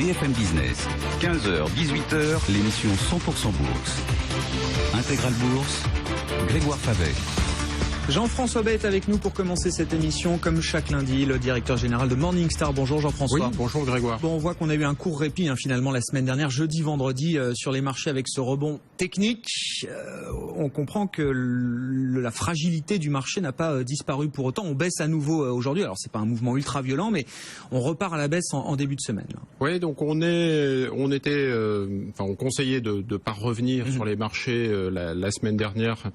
BFM Business. 15h, 18h, l'émission 100% Bourse. Intégrale Bourse, Grégoire Favet. Jean-François Bett avec nous pour commencer cette émission, comme chaque lundi, le directeur général de Morningstar. Bonjour Jean-François. Oui, bonjour Grégoire. Bon, on voit qu'on a eu un court répit finalement la semaine dernière, jeudi, vendredi, sur les marchés avec ce rebond technique. On comprend que la fragilité du marché n'a pas disparu pour autant. On baisse à nouveau aujourd'hui. Alors c'est pas un mouvement ultra violent, mais on repart à la baisse en début de semaine. Oui, donc on conseillait de pas revenir sur les marchés la semaine dernière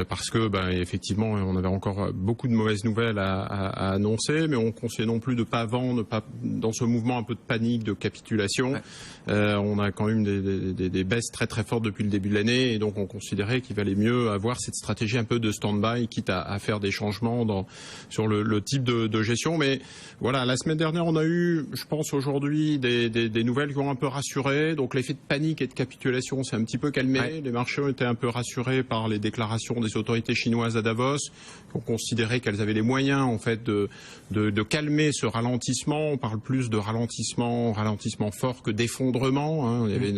parce que effectivement on avait encore beaucoup de mauvaises nouvelles à annoncer, mais on conseillait non plus de pas vendre, pas dans ce mouvement un peu de panique, de capitulation. Ouais. On a quand même des baisses très très fortes depuis le début de l'année, et donc on considérait qu'il valait mieux avoir cette stratégie un peu de stand-by, quitte à faire des changements sur le type de gestion. Mais voilà, la semaine dernière on a eu, je pense aujourd'hui, des nouvelles qui ont un peu rassuré. Donc l'effet de panique et de capitulation s'est un petit peu calmé. Ouais. Les marchés ont été un peu rassurés par les déclarations des autorités chinoises à Davos, qui ont considéré qu'elles avaient les moyens en fait de calmer ce ralentissement. On parle plus de ralentissement fort que d'effondrement. Il y avait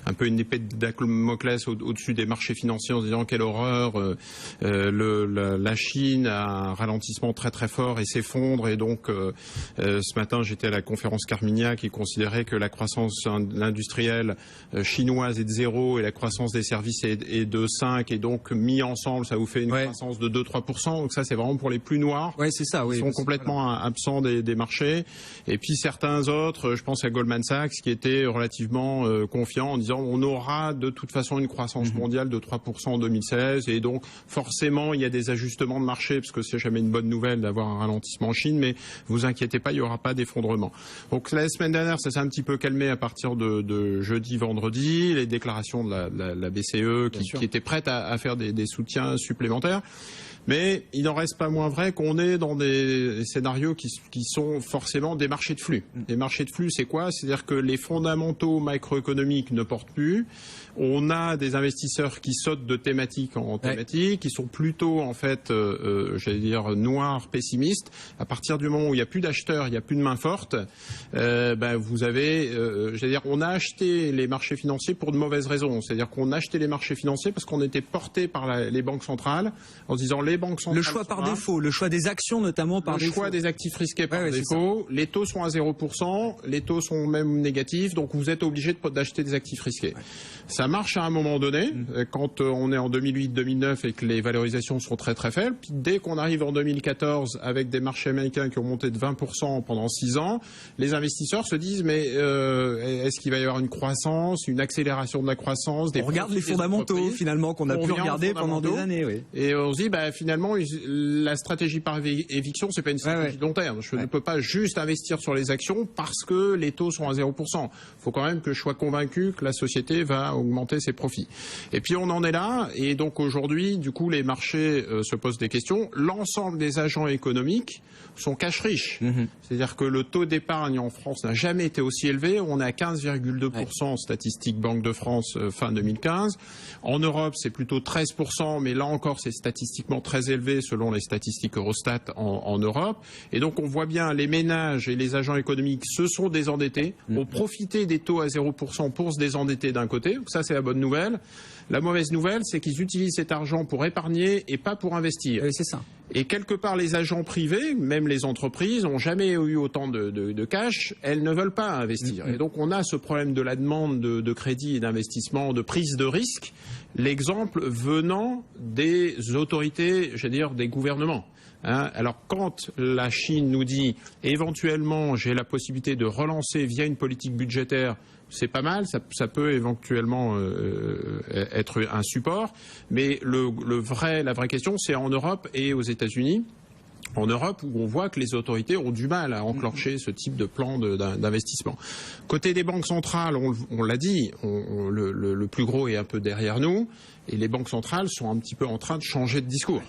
un peu une épée de Damoclès au-dessus des marchés financiers en se disant quelle horreur, la Chine a un ralentissement très très fort et s'effondre. Et donc ce matin j'étais à la conférence Carmignac qui considérait que la croissance industrielle chinoise est de 0 et la croissance des services est de 5, et donc mis ensemble ça vous fait une croissance de 2-3%. Donc ça c'est vraiment pour les plus noirs. Ouais, c'est ça. Ils sont complètement absents des marchés. Et puis certains autres, je pense à Goldman Sachs, qui était relativement confiant en disant on aura de toute façon une croissance mondiale de 3% en 2016, et donc forcément il y a des ajustements de marché parce que c'est jamais une bonne nouvelle d'avoir un ralentissement en Chine, mais vous inquiétez pas, il n'y aura pas d'effondrement. Donc la semaine dernière ça s'est un petit peu calmé à partir de jeudi, vendredi, les déclarations de la BCE qui était prête à faire des soutiens supplémentaires. Mais il n'en reste pas moins vrai qu'on est dans des scénarios qui sont forcément des marchés de flux. Les marchés de flux, c'est quoi? C'est-à-dire que les fondamentaux macroéconomiques ne portent plus. On a des investisseurs qui sautent de thématique en thématique, qui sont plutôt en fait, j'allais dire, noirs, pessimistes. À partir du moment où il n'y a plus d'acheteurs, il n'y a plus de main forte, vous avez, j'allais dire, on a acheté les marchés financiers pour de mauvaises raisons. C'est-à-dire qu'on a acheté les marchés financiers parce qu'on était porté par les banques centrales en se disant les banques centrales. Le choix par défaut, le choix des actions notamment par défaut. Le choix des actifs risqués par défaut. Les taux sont à 0%, les taux sont même négatifs, donc vous êtes obligé d'acheter des actifs risqués. Ouais. Ça marche à un moment donné, quand on est en 2008-2009 et que les valorisations sont très très faibles. Puis dès qu'on arrive en 2014 avec des marchés américains qui ont monté de 20% pendant 6 ans, les investisseurs se disent mais est-ce qu'il va y avoir une croissance, une accélération de la croissance? On regarde les fondamentaux finalement qu'on a pu regarder pendant des années. Oui. Et on se dit finalement la stratégie par éviction c'est pas une stratégie de long terme. Je ne peux pas juste investir sur les actions parce que les taux sont à 0%. Il faut quand même que je sois convaincu que la société va augmenter ses profits. Et puis on en est là, et donc aujourd'hui, du coup, les marchés se posent des questions. L'ensemble des agents économiques sont cash riches. C'est-à-dire que le taux d'épargne en France n'a jamais été aussi élevé. On est à 15,2% statistique Banque de France fin 2015. En Europe, c'est plutôt 13%, mais là encore, c'est statistiquement très élevé selon les statistiques Eurostat en Europe. Et donc on voit bien les ménages et les agents économiques se sont désendettés, ont profité des taux à 0% pour se désendetter d'un côté. Donc ça, c'est la bonne nouvelle. La mauvaise nouvelle, c'est qu'ils utilisent cet argent pour épargner et pas pour investir. C'est ça. Et quelque part, les agents privés, même les entreprises, n'ont jamais eu autant de cash. Elles ne veulent pas investir. Et donc, on a ce problème de la demande de crédit et d'investissement, de prise de risque. L'exemple venant des autorités, j'allais dire, des gouvernements. Alors quand la Chine nous dit éventuellement j'ai la possibilité de relancer via une politique budgétaire, c'est pas mal, ça peut éventuellement être un support, mais la vraie question c'est en Europe et aux États-Unis. En Europe, où on voit que les autorités ont du mal à enclencher ce type de plan d'investissement. Côté des banques centrales, on l'a dit, le plus gros est un peu derrière nous, et les banques centrales sont un petit peu en train de changer de discours.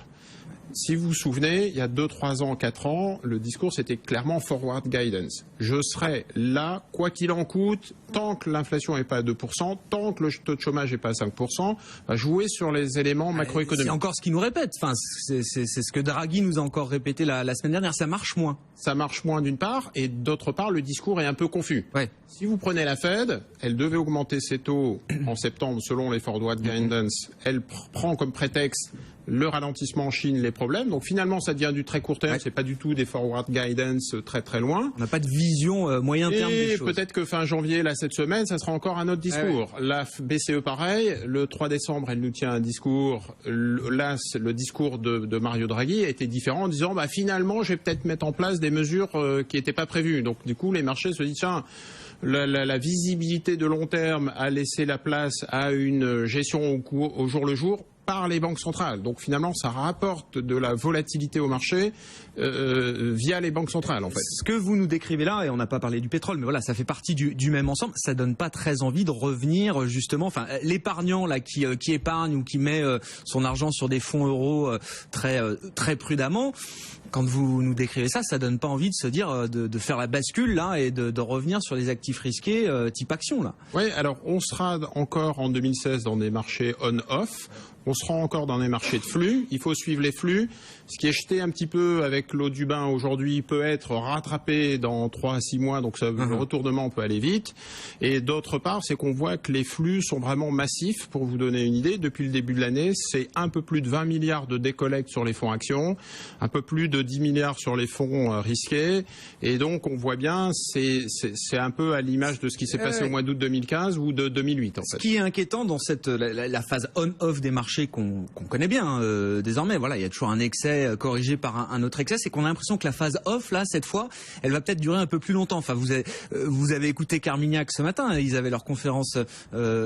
Si vous vous souvenez, il y a 2, 3 ans, 4 ans, le discours c'était clairement forward guidance. Je serai là, quoi qu'il en coûte, tant que l'inflation n'est pas à 2%, tant que le taux de chômage n'est pas à 5%, va jouer sur les éléments macroéconomiques. C'est encore ce qu'il nous répète. Enfin, c'est ce que Draghi nous a encore répété la semaine dernière. Ça marche moins. Ça marche moins d'une part, et d'autre part, le discours est un peu confus. Ouais. Si vous prenez la Fed, elle devait augmenter ses taux en septembre selon les forward guidance. Elle prend comme prétexte le ralentissement en Chine, les problèmes. Donc finalement, ça devient du très court terme. C'est pas du tout des forward guidance très très loin. On n'a pas de vision moyen terme des Et choses. peut-être que fin janvier, là, cette semaine, ça sera encore un autre discours. La BCE, pareil. Le 3 décembre, elle nous tient un discours. Là, le discours de Mario Draghi était différent en disant, bah, finalement, je vais peut-être mettre en place des mesures qui n'étaient pas prévues. Donc, du coup, les marchés se disent, tiens, la visibilité de long terme a laissé la place à une gestion au jour le jour par les banques centrales. Donc finalement, ça rapporte de la volatilité au marché via les banques centrales, en fait. Ce que vous nous décrivez là, et on n'a pas parlé du pétrole, mais voilà, ça fait partie du même ensemble. Ça donne pas très envie de revenir justement. Enfin, l'épargnant là qui épargne ou qui met son argent sur des fonds euros très prudemment. Quand vous nous décrivez ça, ça donne pas envie de se dire de faire la bascule là et de revenir sur les actifs risqués type action là. Oui, alors on sera encore en 2016 dans des marchés on-off. On sera encore dans des marchés de flux. Il faut suivre les flux. Ce qui est jeté un petit peu avec l'eau du bain aujourd'hui peut être rattrapé dans 3 à 6 mois. Donc ça, le retournement peut aller vite. Et d'autre part, c'est qu'on voit que les flux sont vraiment massifs. Pour vous donner une idée, depuis le début de l'année, c'est un peu plus de 20 milliards de décollectes sur les fonds actions, un peu plus de 10 milliards sur les fonds risqués. Et donc on voit bien, c'est un peu à l'image de ce qui s'est passé au mois d'août 2015 ou de 2008 en fait. Ce qui est inquiétant dans la phase on-off des marchés qu'on connaît bien désormais, voilà, il y a toujours un excès corrigé par un autre excès, c'est qu'on a l'impression que la phase off là cette fois, elle va peut-être durer un peu plus longtemps. Enfin, vous avez écouté Carmignac ce matin, ils avaient leur conférence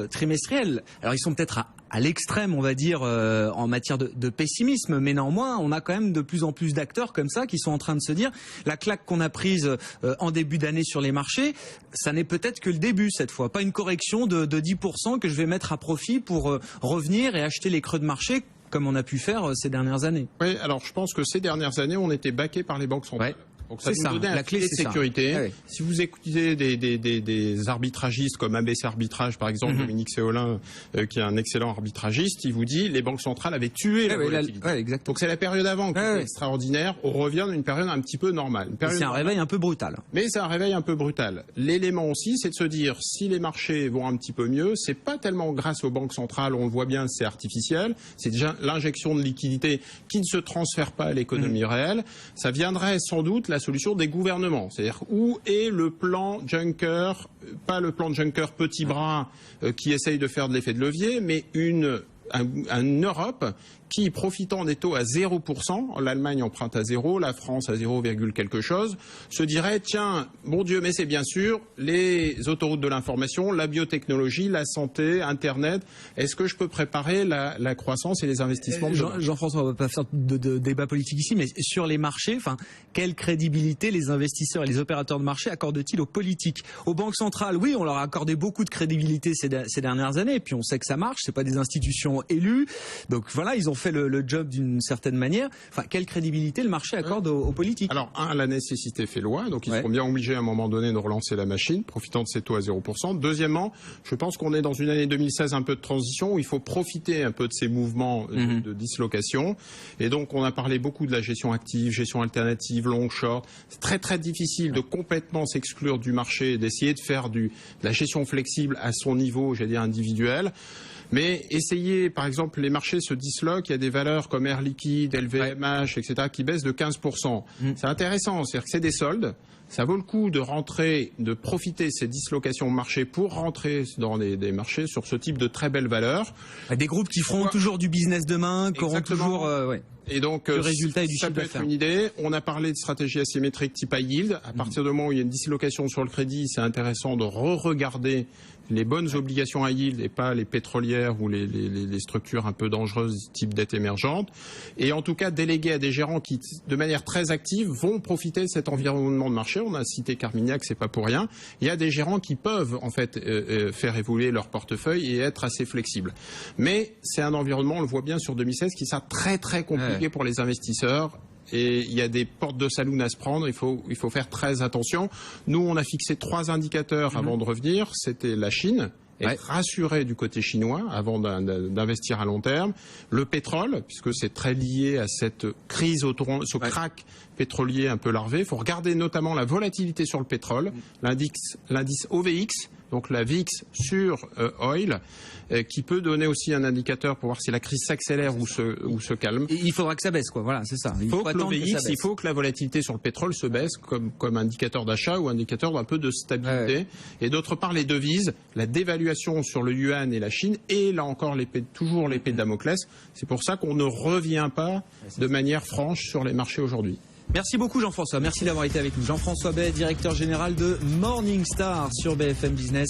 trimestrielle. Alors ils sont peut-être à l'extrême, on va dire, en matière de pessimisme, mais néanmoins, on a quand même de plus en plus d'acteurs comme ça qui sont en train de se dire la claque qu'on a prise en début d'année sur les marchés, ça n'est peut-être que le début cette fois, pas une correction de 10% que je vais mettre à profit pour revenir et acheter les creux de marché comme on a pu faire ces dernières années. Oui, alors je pense que ces dernières années, on était baqués par les banques centrales. Ouais. Donc ça nous donnait un filet de sécurité. Ouais. Si vous écoutez des arbitragistes comme ABC Arbitrage, par exemple, Dominique Séolin, qui est un excellent arbitragiste, il vous dit les banques centrales avaient tué la volatilité. Donc c'est la période avant qui est extraordinaire. On revient d'une période un petit peu normale. C'est un réveil un peu brutal. Mais c'est un réveil un peu brutal. L'élément aussi, c'est de se dire si les marchés vont un petit peu mieux, c'est pas tellement grâce aux banques centrales, on le voit bien, c'est artificiel. C'est déjà l'injection de liquidités qui ne se transfère pas à l'économie réelle. Ça viendrait sans doute la solution des gouvernements. C'est-à-dire où est le plan Juncker, pas le plan Juncker petit bras qui essaye de faire de l'effet de levier, mais une Europe qui, profitant des taux à 0%, l'Allemagne emprunte à 0, la France à 0, quelque chose, se dirait, tiens, bon Dieu, mais c'est bien sûr, les autoroutes de l'information, la biotechnologie, la santé, Internet, est-ce que je peux préparer la croissance et les investissements de demain ? Jean-François, on ne va pas faire de débat politique ici, mais sur les marchés, quelle crédibilité les investisseurs et les opérateurs de marché accordent-ils aux politiques ? Aux banques centrales, oui, on leur a accordé beaucoup de crédibilité ces dernières années, et puis on sait que ça marche, c'est pas des institutions élues, donc voilà, ils ont fait le job d'une certaine manière. Quelle crédibilité le marché accorde aux politiques ? Alors, la nécessité fait loi, donc ils seront bien obligés à un moment donné de relancer la machine, profitant de ces taux à 0%. Deuxièmement, je pense qu'on est dans une année 2016 un peu de transition où il faut profiter un peu de ces mouvements de dislocation. Et donc, on a parlé beaucoup de la gestion active, gestion alternative, long, short. C'est très très difficile de complètement s'exclure du marché et d'essayer de faire de la gestion flexible à son niveau, j'allais dire individuel. Mais essayez, par exemple, les marchés se disloquent, il y a des valeurs comme Air Liquide, LVMH, etc., qui baissent de 15%. C'est intéressant, c'est-à-dire que c'est des soldes. Ça vaut le coup de rentrer, de profiter de ces dislocations marché pour rentrer dans des marchés sur ce type de très belles valeurs. Des groupes qui feront toujours du business demain, qui auront toujours et donc, le résultat et du ça chiffre peut être d'affaires. une idée. On a parlé de stratégie asymétrique type high yield. À partir du moment où il y a une dislocation sur le crédit, c'est intéressant de re-regarder les bonnes obligations à yield et pas les pétrolières ou les structures un peu dangereuses type dette émergente. Et en tout cas, déléguer à des gérants qui, de manière très active, vont profiter de cet environnement de marché. On a cité Carmignac, c'est pas pour rien. Il y a des gérants qui peuvent en fait faire évoluer leur portefeuille et être assez flexibles. Mais c'est un environnement, on le voit bien sur 2016, qui sera très très compliqué pour les investisseurs. Et il y a des portes de saloon à se prendre, il faut faire très attention. Nous, on a fixé 3 indicateurs avant de revenir. C'était la Chine, être rassuré du côté chinois avant d'investir à long terme. Le pétrole, puisque c'est très lié à cette crise autour, ce crack pétrolier un peu larvé. Il faut regarder notamment la volatilité sur le pétrole, l'indice OVX, donc la VIX sur oil, qui peut donner aussi un indicateur pour voir si la crise s'accélère ou se calme. Et il faudra que ça baisse, quoi. Voilà, c'est ça. Il faut que l'OVX, il faut que la volatilité sur le pétrole se baisse comme indicateur d'achat ou indicateur d'un peu de stabilité. Et d'autre part, les devises, la dévaluation sur le yuan et la Chine, et là encore toujours l'épée de Damoclès. C'est pour ça qu'on ne revient pas de manière franche sur les marchés aujourd'hui. Merci beaucoup Jean-François, merci d'avoir été avec nous. Jean-François Bay, directeur général de Morningstar sur BFM Business.